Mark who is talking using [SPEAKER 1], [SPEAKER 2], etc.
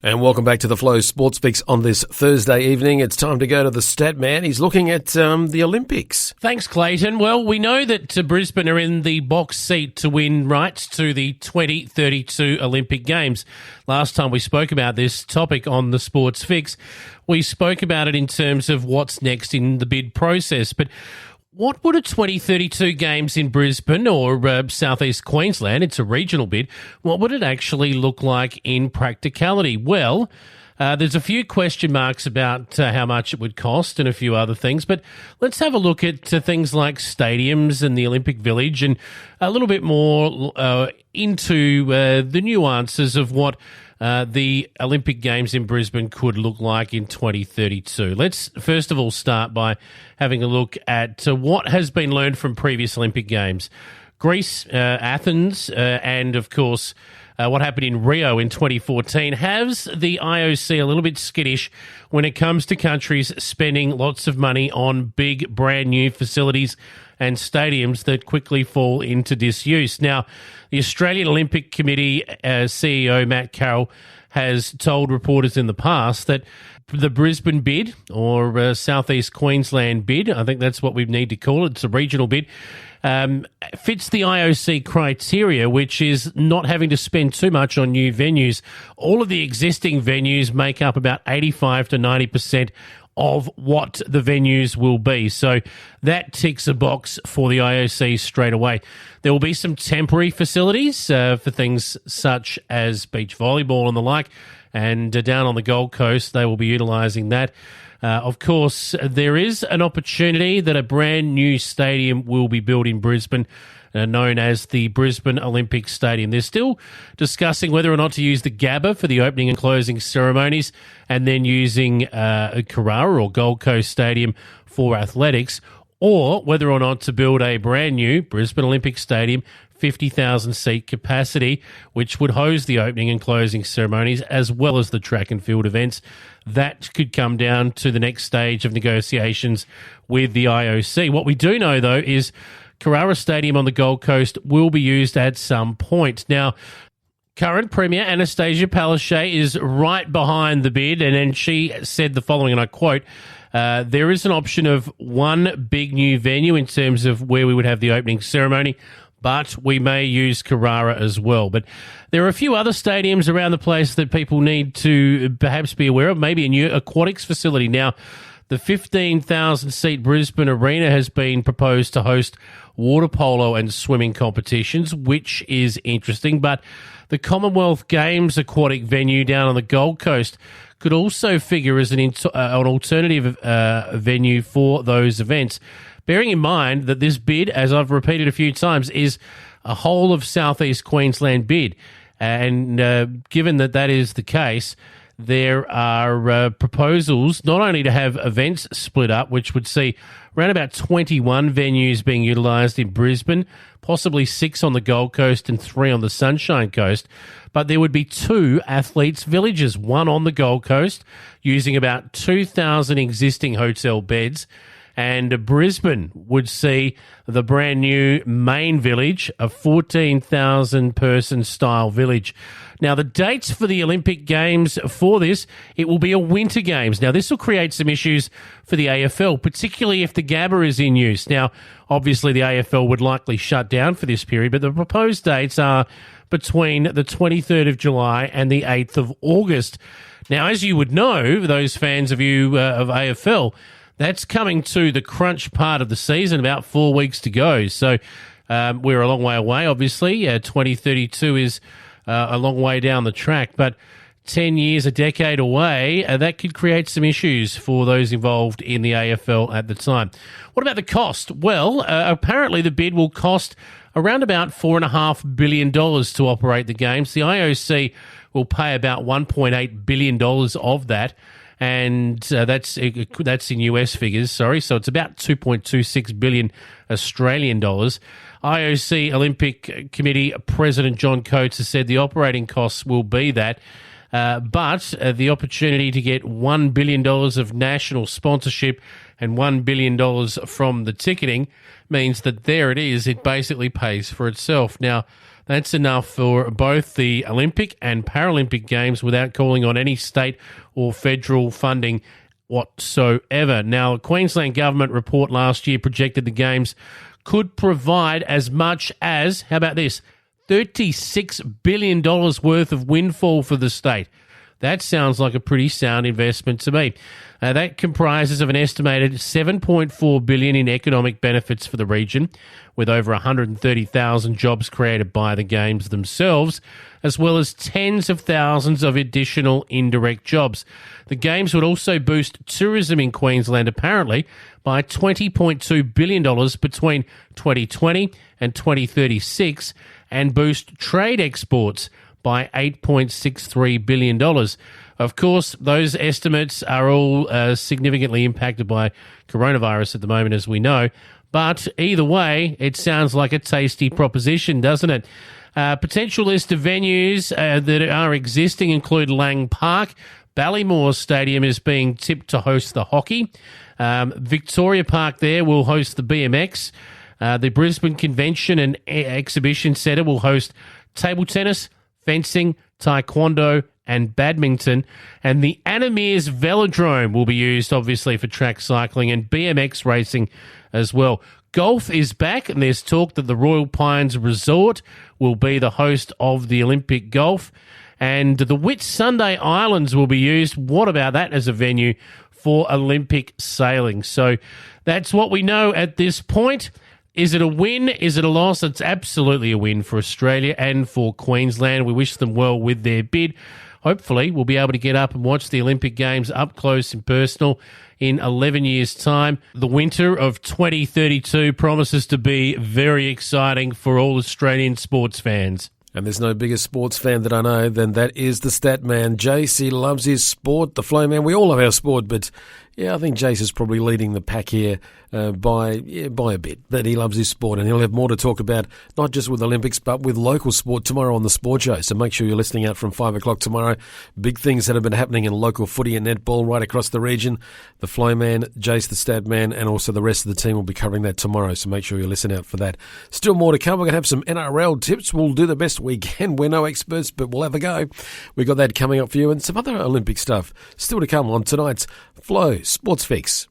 [SPEAKER 1] And welcome back to the Flow Sports Fix on this Thursday evening. It's time to go to the Statman. He's looking at the Olympics.
[SPEAKER 2] Thanks, Clayton. Well, we know that Brisbane are in the box seat to win rights to the 2032 Olympic Games. Last time we spoke about this topic on the Sports Fix, we spoke about it in terms of what's next in the bid process. But what would a 2032 Games in Brisbane or South East Queensland, it's a regional bid, what would it actually look like in practicality? Well, there's a few question marks about how much it would cost and a few other things, but let's have a look at things like stadiums and the Olympic Village and a little bit more into the nuances of what the Olympic Games in Brisbane could look like in 2032. Let's first of all start by having a look at what has been learned from previous Olympic Games. Greece, Athens, and of course what happened in Rio in 2014 has the IOC a little bit skittish when it comes to countries spending lots of money on big brand new facilities and stadiums that quickly fall into disuse. Now, the Australian Olympic Committee CEO Matt Carroll has told reporters in the past that the Brisbane bid, or South East Queensland bid, I think that's what we need to call it, it's a regional bid, fits the IOC criteria, which is not having to spend too much on new venues. All of the existing venues make up about 85 to 90% of what the venues will be. So that ticks a box for the IOC straight away. There will be some temporary facilities for things such as beach volleyball and the like, and down on the Gold Coast, they will be utilising that. Of course, there is an opportunity that a brand new stadium will be built in Brisbane, known as the Brisbane Olympics Stadium. They're still discussing whether or not to use the Gabba for the opening and closing ceremonies and then using a Carrara or Gold Coast Stadium for athletics, or whether or not to build a brand new Brisbane Olympic Stadium, 50,000 seat capacity, which would host the opening and closing ceremonies as well as the track and field events. That could come down to the next stage of negotiations with the IOC. What we do know, though, is Carrara Stadium on the Gold Coast will be used at some point. Now, current Premier Anastasia Palaszczuk is right behind the bid, and then she said the following, and I quote, there is an option of one big new venue in terms of where we would have the opening ceremony, but we may use Carrara as well. But there are a few other stadiums around the place that people need to perhaps be aware of, maybe a new aquatics facility. Now, the 15,000-seat Brisbane Arena has been proposed to host water polo and swimming competitions, which is interesting. But the Commonwealth Games aquatic venue down on the Gold Coast could also figure as an alternative venue for those events. Bearing in mind that this bid, as I've repeated a few times, is a whole of South East Queensland bid. And given that that is the case, there are proposals not only to have events split up, which would see around about 21 venues being utilised in Brisbane, possibly 6 on the Gold Coast and 3 on the Sunshine Coast, but there would be 2 athletes' villages, one on the Gold Coast, using about 2,000 existing hotel beds, and Brisbane would see the brand new main village, a 14,000-person style village. Now, the dates for the Olympic Games for this, it will be a Winter Games. Now, this will create some issues for the AFL, particularly if the Gabba is in use. Now, obviously, the AFL would likely shut down for this period, but the proposed dates are between the 23rd of July and the 8th of August. Now, as you would know, those fans of you of AFL, that's coming to the crunch part of the season, about 4 weeks to go. So we're a long way away, obviously. 2032 is a long way down the track, but 10 years, a decade away, that could create some issues for those involved in the AFL at the time. What about the cost? Well, apparently the bid will cost around about $4.5 billion to operate the games. The IOC will pay about $1.8 billion of that. And that's in US figures, sorry. So it's about 2.26 billion Australian dollars. IOC Olympic Committee President John Coates has said the operating costs will be that. But the opportunity to get $1 billion of national sponsorship and $1 billion from the ticketing means that there it is. It basically pays for itself. Now, That's enough for both the Olympic and Paralympic Games without calling on any state or federal funding whatsoever. Now, a Queensland government report last year projected the Games could provide as much as, how about this, $36 billion worth of windfall for the state. That sounds like a pretty sound investment to me. That comprises of an estimated $7.4 billion in economic benefits for the region, with over 130,000 jobs created by the Games themselves, as well as tens of thousands of additional indirect jobs. The Games would also boost tourism in Queensland, apparently, by $20.2 billion between 2020 and 2036, and boost trade exports by $8.63 billion. Of course, those estimates are all significantly impacted by coronavirus at the moment, as we know. But either way, it sounds like a tasty proposition, doesn't it? Potential list of venues that are existing include Lang Park. Ballymore Stadium is being tipped to host the hockey. Victoria Park there will host the BMX. The Brisbane Convention and Exhibition Centre will host table tennis, fencing, taekwondo and badminton. And the Anna Meares Velodrome will be used, obviously, for track cycling and BMX racing as well. Golf is back, and there's talk that the Royal Pines Resort will be the host of the Olympic golf. And the Whitsunday Islands will be used. What about that as a venue for Olympic sailing? So that's what we know at this point. Is it a win? Is it a loss? It's absolutely a win for Australia and for Queensland. We wish them well with their bid. Hopefully, we'll be able to get up and watch the Olympic Games up close and personal in 11 years' time. The winter of 2032 promises to be very exciting for all Australian sports fans.
[SPEAKER 1] And there's no bigger sports fan that I know than that is the stat man. Jase, he loves his sport, the flow man. We all love our sport, but yeah, I think Jase is probably leading the pack here by a bit. That he loves his sport, and he'll have more to talk about, not just with Olympics, but with local sport tomorrow on the Sport Show. So make sure you're listening out from 5 o'clock tomorrow. Big things that have been happening in local footy and netball right across the region. The flow man, Jase the stat man, and also the rest of the team will be covering that tomorrow. So make sure you listen out for that. Still more to come. We're going to have some NRL tips. We'll do the best we can. We're no experts, but we'll have a go. We got that coming up for you, and some other Olympic stuff still to come on tonight's Flow Sports Fix.